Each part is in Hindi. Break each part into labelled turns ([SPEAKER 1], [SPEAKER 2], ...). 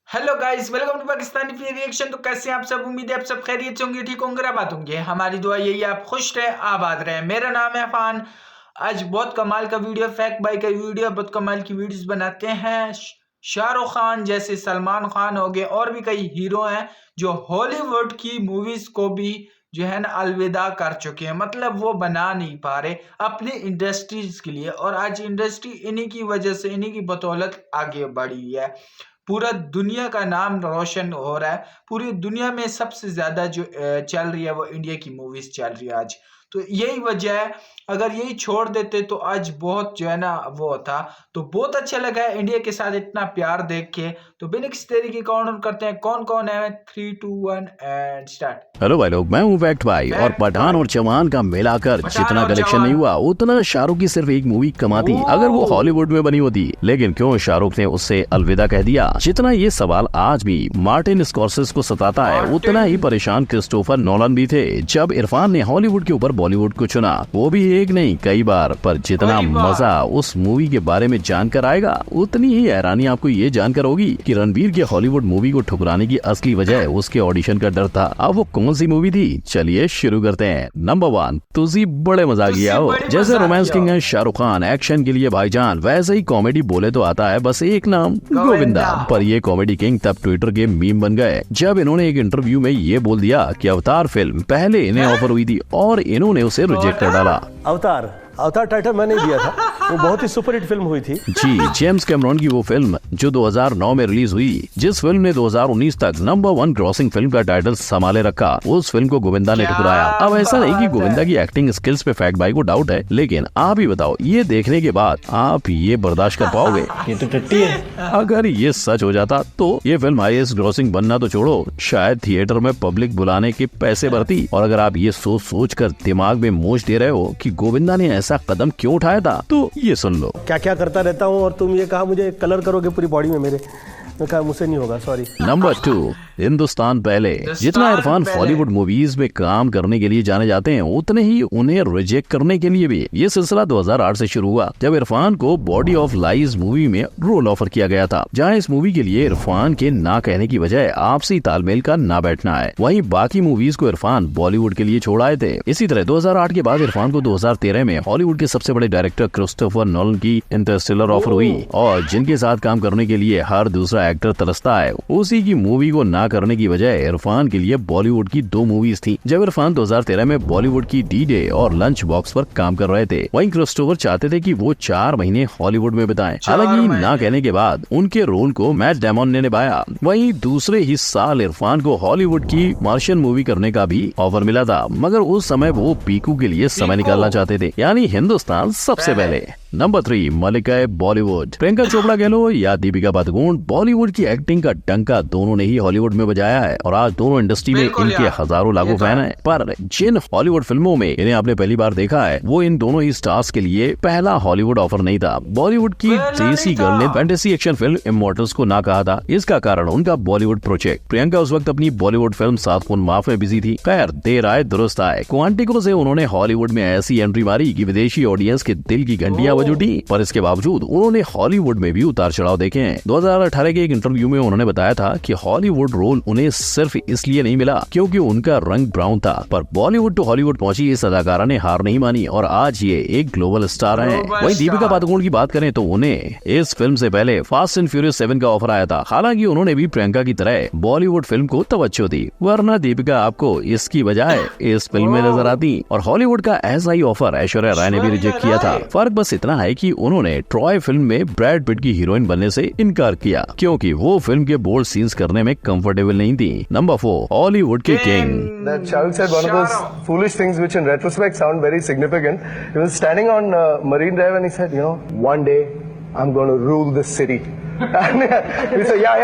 [SPEAKER 1] Hello guys, welcome to Pakistani film reaction. तो कैसे हैं आप सब? उम्मीद है आप सब खैरियत से होंगे, ठीक होंगे, बात होंगे। हमारी दुआ यही है आप खुश रहे, आबाद रहे। मेरा नाम है अफान। आज बहुत कमाल का वीडियो, फैक्ट बाई का वीडियो, बहुत कमाल की वीडियोस बनाते हैं। शाहरुख खान जैसे, सलमान खान हो गए, और भी कई हीरो हैं जो हॉलीवुड की मूवीज को भी जो है ना अलविदा कर चुके हैं। मतलब वो बना नहीं पा रहे अपनी इंडस्ट्रीज के लिए, और आज इंडस्ट्री इन्हीं की वजह से, इन्हीं की बदौलत आगे बढ़ी है। पूरा दुनिया का नाम रोशन हो रहा है। पूरी दुनिया में सबसे ज्यादा जो चल रही है वो इंडिया की मूवीज चल रही है आज। तो यही वजह है। अगर यही छोड़ देते तो आज बहुत जो है ना वो होता। तो बहुत अच्छा लगा है इंडिया के साथ इतना प्यार देख के। तो बिना किसी तरीके काउंट डाउन करते हैं कौन कौन है। 3, 2, 1 एंड स्टार्ट।
[SPEAKER 2] हेलो भाई लोग, मैं हूँ फैक्ट भाई। और पठान और जवान का मिलाकर जितना कलेक्शन नहीं हुआ उतना शाहरुख की सिर्फ एक मूवी कमाती अगर वो हॉलीवुड में बनी होती। लेकिन क्यों शाहरुख ने उससे अलविदा कह दिया? जितना ये सवाल आज भी मार्टिन स्कॉर्सेज़ को सताता है, उतना ही परेशान क्रिस्टोफर नोलन भी थे जब इरफान ने हॉलीवुड के ऊपर बॉलीवुड को चुना। वो भी एक नहीं कई बार। पर जितना मजा उस मूवी के बारे में जानकर आएगा, उतनी ही हैरानी आपको ये जानकर होगी कि रणबीर के हॉलीवुड मूवी को ठुकराने की असली वजह उसके ऑडिशन का डर था। अब वो कौन सी मूवी थी, चलिए शुरू करते हैं। नंबर 1, तुझी बड़े मजाकिया हो। जैसे रोमांस किंग है शाहरुख खान, एक्शन के लिए भाईजान, वैसे ही कॉमेडी बोले तो आता है बस एक नाम, गोविंदा। पर ये कॉमेडी किंग तब ट्विटर के मीम बन गए जब इन्होंने एक इंटरव्यू में ये बोल दिया कि अवतार फिल्म पहले इन्हें ऑफर हुई थी और इन्होंने उसे रिजेक्ट कर डाला।
[SPEAKER 3] अवतार टाइटल मैंने दिया था, वो बहुत ही सुपरहिट फिल्म हुई थी।
[SPEAKER 2] जी, जेम्स कैमरॉन की वो फिल्म जो 2009 में रिलीज हुई, जिस फिल्म ने 2019 तक नंबर 1 ग्रॉसिंग फिल्म का टाइटल संभाले रखा, उस फिल्म को गोविंदा ने ठुकराया। अब ऐसा नहीं कि गोविंदा की एक्टिंग स्किल्स पे फैक्ट भाई को डाउट है, लेकिन आप ही बताओ, ये देखने के बाद आप ये बर्दाश्त कर पाओगे?
[SPEAKER 3] ये तो टट्टी है।
[SPEAKER 2] अगर ये सच हो जाता तो ये फिल्म हाईएस्ट ग्रॉसिंग बनना तो छोड़ो, शायद थिएटर में पब्लिक बुलाने के पैसे भरती। और अगर आप ये सोच कर दिमाग में मोच दे रहे हो कि गोविंदा ने ऐसा कदम क्यों उठाया था, तो ये सुन लो।
[SPEAKER 3] क्या क्या करता रहता हूँ और तुम ये कहा मुझे कलर करोगे पूरी बॉडी में मेरे। मैं कहा मुझसे नहीं होगा, सॉरी।
[SPEAKER 2] नंबर 2, हिंदुस्तान पहले। जितना इरफान बॉलीवुड मूवीज में काम करने के लिए जाने जाते हैं, उतने ही उन्हें रिजेक्ट करने के लिए भी। ये सिलसिला 2008 से शुरू हुआ जब इरफान को बॉडी ऑफ लाइज मूवी में रोल ऑफर किया गया था, जहां इस मूवी के लिए इरफान के ना कहने की वजह आपसी तालमेल का ना बैठना है। वहीं बाकी मूवीज को इरफान बॉलीवुड के लिए छोड़ आए थे। इसी तरह 2008 के बाद इरफान को 2013 में हॉलीवुड के सबसे बड़े डायरेक्टर क्रिस्टोफर नोलन की इंटरस्टेलर ऑफर हुई, और जिनके साथ काम करने के लिए हर दूसरा एक्टर तरसता है, उसी की मूवी को ना करने की वजह इरफान के लिए बॉलीवुड की 2 मूवीज थी। जब इरफान 2013 में बॉलीवुड की डी-डे और लंच बॉक्स पर काम कर रहे थे, वहीं क्रिस्टोफर चाहते थे कि वो 4 महीने हॉलीवुड में बिताएं। हालांकि ना कहने के बाद उनके रोल को मैट डेमन ने निभाया। वहीं दूसरे ही साल इरफान को हॉलीवुड की मार्शियन मूवी करने का भी ऑफर मिला था, मगर उस समय वो पीकू के लिए समय निकालना चाहते थे, यानी हिंदुस्तान सबसे पहले। नंबर 3, मलिका बॉलीवुड। प्रियंका चोपड़ा कह लो या दीपिका पादुकोण, बॉलीवुड की एक्टिंग का डंका दोनों ने ही हॉलीवुड में बजाया है, और आज दोनों इंडस्ट्री में इनके हजारों लागू फैन हैं। पर जिन हॉलीवुड फिल्मों में इन्हें आपने पहली बार देखा है, वो इन दोनों ही स्टार्स के लिए पहला हॉलीवुड ऑफर नहीं था। बॉलीवुड की देसी गर्ल ने फैंटेसी एक्शन फिल्म इमॉर्टल्स को ना कहा था। इसका कारण उनका बॉलीवुड प्रोजेक्ट। प्रियंका उस वक्त अपनी बॉलीवुड फिल्म 7 खून माफ में बिजी थी। खैर, देर आए दुरुस्त आए। क्वांटिको से उन्होंने हॉलीवुड में ऐसी एंट्री मारी कि विदेशी ऑडियंस के दिल की घंटियां बज उठी। पर इसके बावजूद उन्होंने हॉलीवुड में भी उतार चढ़ाव देखे हैं। 2018 के एक इंटरव्यू में उन्होंने बताया था कि हॉलीवुड रोल उन्हें सिर्फ इसलिए नहीं मिला क्योंकि उनका रंग ब्राउन था। पर बॉलीवुड टू हॉलीवुड पहुंची इस अदाकारा ने हार नहीं मानी और आज ये एक ग्लोबल स्टार हैं। वहीं दीपिका पादुकोण की बात करें तो उन्हें इस फिल्म से पहले फास्ट एंड फ्यूरियस 7 का ऑफर आया था। हालांकि उन्होंने भी प्रियंका की तरह बॉलीवुड फिल्म को तवज्जो दी, वरना दीपिका आपको इसकी बजाय इस फिल्म में नजर आती। और हॉलीवुड का ऐसा ही ऑफर ऐश्वर्या राय ने भी रिजेक्ट किया था। फर्क बस इतना है कि उन्होंने ट्रॉय फिल्म में ब्रैड पिट की हीरोइन बनने से इनकार किया क्योंकि वो फिल्म के बोल्ड सीन्स करने में कंफर्टेबल नहीं थी। नंबर 4, हॉलीवुड के king.
[SPEAKER 4] That Shahrukh said one of those foolish things which in retrospect sound very significant. He was standing on Marine Drive and he said, you know, one day I'm going to rule this city. And we said, yeah.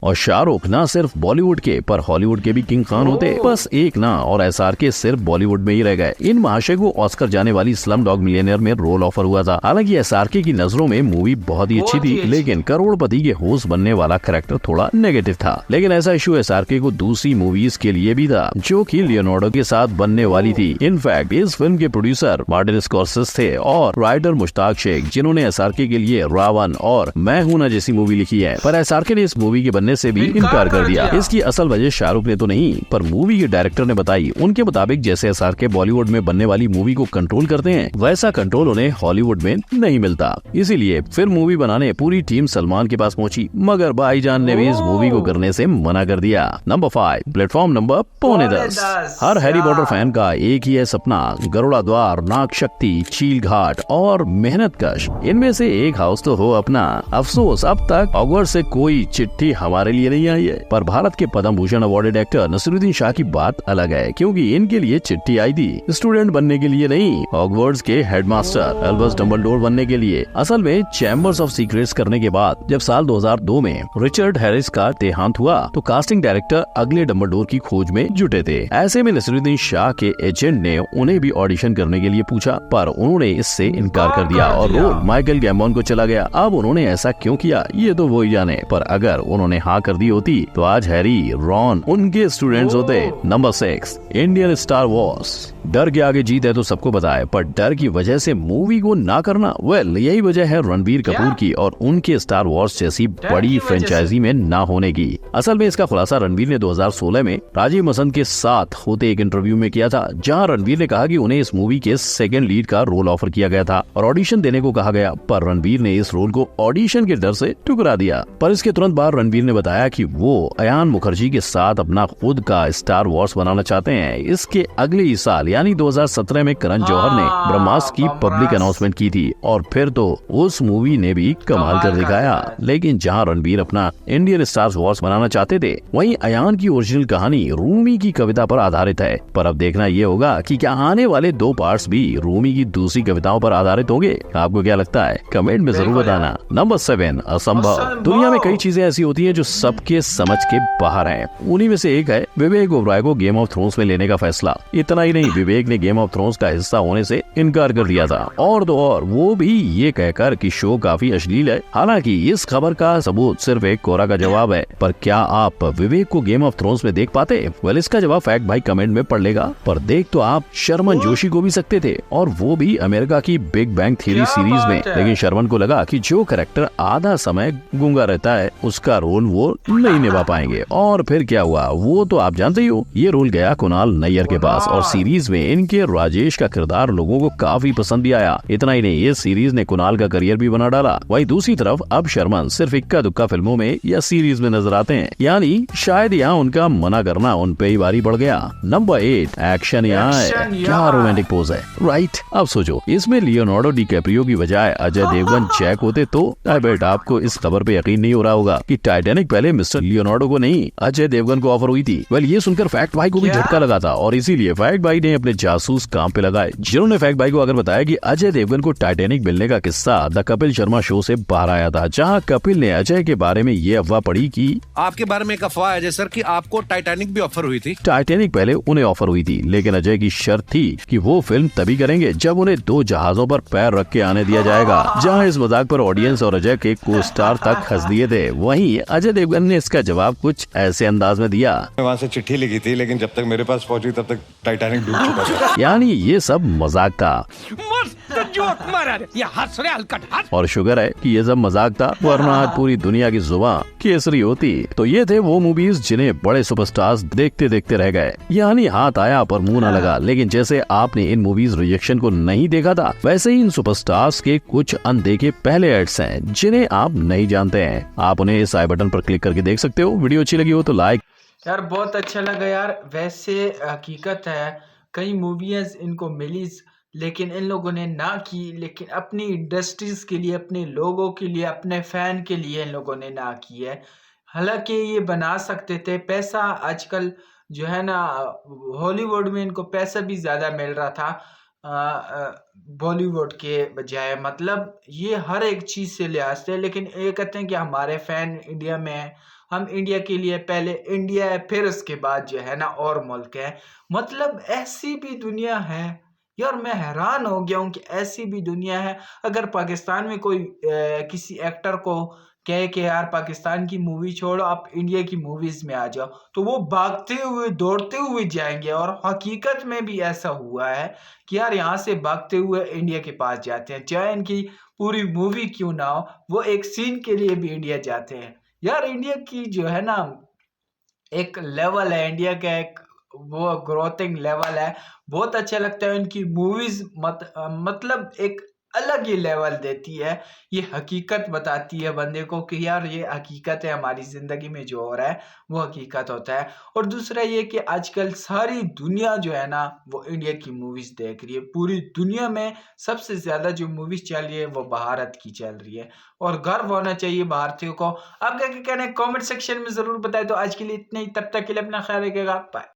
[SPEAKER 2] और शाहरुख ना सिर्फ बॉलीवुड के पर हॉलीवुड के भी किंग खान होते। बस एक ना और SRK सिर्फ बॉलीवुड में ही रह गए। इन महाशय को ऑस्कर जाने वाली स्लम डॉग मिलियनेयर में रोल ऑफर हुआ था। हालांकि SRK की नजरों में मूवी बहुत ही अच्छी थी, लेकिन करोड़पति के होस्ट बनने वाला कैरेक्टर थोड़ा नेगेटिव था। लेकिन ऐसा इशू SRK को दूसरी मूवीज के लिए भी था, जो कि लियोनार्डो के साथ बनने वाली थी। इनफैक्ट इस फिल्म के प्रोड्यूसर मार्टिन स्कॉर्सेज़े थे और राइटर मुश्ताक शेख, जिन्होंने SRK के लिए रावण और मैं हूं ना जैसी मूवी लिखी है। पर SRK ने इस मूवी के बनने से भी इनकार कर दिया। इसकी असल वजह शाहरुख ने तो नहीं, पर मूवी के डायरेक्टर ने बताई। उनके मुताबिक जैसे SRK बॉलीवुड में बनने वाली मूवी को कंट्रोल करते हैं, वैसा कंट्रोल उन्हें हॉलीवुड में नहीं मिलता। इसीलिए फिर मूवी बनाने पूरी टीम सलमान के पास पहुंची, मगर भाईजान ने भी इस मूवी को करने से मना कर दिया। Number 5, platform number 9.25। हर हैरी पॉटर फैन का एक ही है सपना, गरुड़ा द्वार, नाग शक्ति, चील घाट और मेहनत कश। इनमें से एक हाउस तो हो अपना। अफसोस अब तक हॉगवर्ट्स से कोई चिट्ठी हमारे लिए नहीं आई है। पर भारत के पद्म भूषण अवार्डेड एक्टर नसीरुद्दीन शाह की बात अलग है, क्योंकि इनके लिए चिट्ठी आई थी, स्टूडेंट बनने के लिए नहीं, हॉगवर्ट्स के हेडमास्टर एल्बस डंबलडोर बनने के लिए। असल में चैम्बर्स ऑफ सीक्रेट्स करने के बाद जब साल 2002 में रिचर्ड हैरिस का देहांत हुआ, तो कास्टिंग डायरेक्टर अगले डंबलडोर की खोज में जुटे थे। ऐसे में नसीरुद्दीन शाह के एजेंट ने उन्हें भी ऑडिशन करने के लिए पूछा, पर उन्होंने इससे इनकार कर दिया और रोल माइकल गैम्बॉन को चला गया। अब उन्होंने ऐसा क्यों किया ये तो वो ही जाने, पर अगर उन्होंने हाँ कर दी होती तो आज हैरी, रॉन उनके स्टूडेंट्स होते। Number 6, Indian star Wars. डर के आगे जीत है तो सबको पता है, पर डर की वजह से मूवी को ना करना, वेल यही वजह है रणबीर कपूर की और उनके स्टार वॉर्स जैसी बड़ी फ्रेंचाइजी में ना होने की। असल में इसका खुलासा रणबीर ने 2016 में राजीव मसंद के साथ होते एक इंटरव्यू में किया था, जहां रणबीर ने कहा कि उन्हें इस मूवी के सेकंड लीड का रोल ऑफर किया गया था और ऑडिशन देने को कहा गया, पर रणबीर ने इस रोल को ऑडिशन के डर से ठुकरा दिया। पर इसके तुरंत बाद रणबीर ने बताया कि वो अयान मुखर्जी के साथ अपना खुद का स्टार वॉर्स बनाना चाहते हैं। इसके अगले ही साल यानी 2017 में करण जौहर ने ब्रह्मास्त्र की पब्लिक अनाउंसमेंट की थी और फिर तो उस मूवी ने भी कमाल कर दिखाया। लेकिन जहां रणबीर अपना इंडियन स्टार वॉर्स बनाना चाहते थे, वहीं अयान की ओरिजिनल कहानी रूमी की कविता पर आधारित है। पर अब देखना ये होगा कि क्या आने वाले 2 पार्ट्स भी रूमी की दूसरी कविताओं पर आधारित होंगे। आपको क्या लगता है, कमेंट में जरूर बताना। नंबर 7, असंभव। दुनिया में कई चीजें ऐसी होती है जो सबके समझ के बाहर है। उन्हीं में से एक है विवेक ओबराय को गेम ऑफ थ्रोन्स में लेने का फैसला। इतना ही नहीं, विवेक ने गेम ऑफ थ्रोन्स का हिस्सा होने से इनकार कर दिया था, और तो और वो भी ये कहकर कि शो काफी अश्लील है। हालांकि इस खबर का सबूत सिर्फ एक कोरा का जवाब है। पर क्या आप विवेक को गेम ऑफ थ्रोन्स में देख पाते? वेल इसका जवाब फैक्ट भाई कमेंट में पढ़ लेगा। पर देख तो आप शर्मन जोशी को भी सकते थे, और वो भी अमेरिका की बिग बैंग थ्योरी सीरीज में। लेकिन शर्मन को लगा कि जो कैरेक्टर आधा समय गूंगा रहता है, उसका रोल वो नहीं निभा पाएंगे। और फिर क्या हुआ वो तो आप जानते ही हो, ये रोल गया कुणाल नैयर के पास और सीरीज में इनके राजेश का किरदार लोगों को काफी पसंद भी आया। इतना ही नहीं, इस सीरीज ने कुणाल का करियर भी बना डाला। वहीं दूसरी तरफ अब शर्मन सिर्फ इक्का दुक्का फिल्मों में या सीरीज में नजर आते हैं, यानी शायद यहाँ उनका मना करना उन पे ही भारी पड़ गया। नंबर 8, एक्शन यहाँ है। क्या रोमांटिक पोज है, राइट? अब सोचो, इसमें लियोनार्डो डिकैप्रियो की बजाय अजय देवगन जैक होते तो आई बेट आपको इस खबर पे यकीन नहीं हो रहा होगा कि टाइटैनिक पहले मिस्टर लियोनार्डो को नहीं, अजय देवगन को ऑफर हुई थी। वेल ये सुनकर फैक्ट भाई को भी झटका लगा था और इसीलिए फैक्ट भाई ने अपने जासूस काम पे लगाए, जिन्होंने फैक्ट भाई को अगर बताया कि अजय देवगन को टाइटैनिक मिलने का किस्सा द कपिल शर्मा शो से बाहर आया था, जहां कपिल ने अजय के बारे में ये अफवाह पड़ी कि
[SPEAKER 5] आपके बारे में एक अफवाह है सर कि आपको टाइटैनिक भी ऑफर हुई थी।
[SPEAKER 2] टाइटैनिक पहले उन्हें ऑफर हुई थी, लेकिन अजय की शर्त थी कि वो फिल्म तभी करेंगे जब उन्हें 2 जहाजों पर पैर रख के आने दिया जाएगा। जहां इस मजाक पर ऑडियंस और अजय के को स्टार तक हंस दिए थे, वहीं अजय देवगन ने इसका जवाब कुछ ऐसे अंदाज में दिया।
[SPEAKER 6] वहाँ से चिट्ठी लिखी थी, लेकिन जब तक मेरे पास पहुंची तब तक टाइटैनिक डूब चुका था।
[SPEAKER 2] यानी ये सब मजाक था। और शुगर है कि ये सब मजाक था, वरना आज पूरी दुनिया की जुबान केसरी होती। तो ये थे वो मूवीज जिन्हें बड़े सुपरस्टार्स देखते देखते रह गए, यानी हाथ आया पर मुंह न लगा। लेकिन जैसे आपने इन मूवीज रिजेक्शन को नहीं देखा था, वैसे ही इन सुपरस्टार्स के कुछ अनदेखे पहले एड्स हैं जिन्हें आप नहीं जानते हैं। आप उन्हें इस आई बटन पर क्लिक करके देख सकते हो। वीडियो अच्छी लगी हो तो लाइक।
[SPEAKER 1] यार बहुत अच्छा लगा यार। वैसे हकीकत है कई मूवीज इनको मिली, लेकिन इन लोगों ने ना की, लेकिन अपनी इंडस्ट्रीज के लिए, अपने लोगों के लिए, अपने फैन के लिए इन लोगों ने ना की है। हालांकि ये बना सकते थे। पैसा आजकल जो है ना, हॉलीवुड में इनको पैसा भी ज़्यादा मिल रहा था बॉलीवुड के बजाय। मतलब ये हर एक चीज़ से लिहाज से, लेकिन ये कहते हैं कि हमारे फैन इंडिया में हैं हम इंडिया के लिए पहले इंडिया है, फिर उसके बाद जो है ना और मुल्क है। मतलब ऐसी भी दुनिया है यार, मैं हैरान हो गया हूँ कि ऐसी भी दुनिया है। अगर पाकिस्तान में कोई किसी एक्टर को कहे कि यार पाकिस्तान की मूवी छोड़ो, आप इंडिया की मूवीज में आ जाओ, तो वो भागते हुए दौड़ते हुए जाएंगे। और हकीकत में भी ऐसा हुआ है कि यार यहाँ से भागते हुए इंडिया के पास जाते हैं, चाहे इनकी पूरी मूवी क्यों ना हो, वो एक सीन के लिए भी इंडिया जाते हैं। यार इंडिया की जो है ना एक लेवल है, इंडिया का एक वो ग्रोथिंग लेवल है, बहुत अच्छा लगता है। उनकी मूवीज मतलब एक अलग ही लेवल देती है। ये हकीकत बताती है बंदे को कि यार ये हकीकत है, हमारी जिंदगी में जो हो रहा है वो हकीकत होता है। और दूसरा ये कि आजकल सारी दुनिया जो है ना वो इंडिया की मूवीज देख रही है। पूरी दुनिया में सबसे ज्यादा जो मूवीज चल रही है वो भारत की चल रही है, और गर्व होना चाहिए भारतीयों को। आपका क्या कहना है कमेंट सेक्शन में जरूर बताएं। तो आज के लिए इतने ही, तब तक के लिए अपना ख्याल रखिएगा, बाय।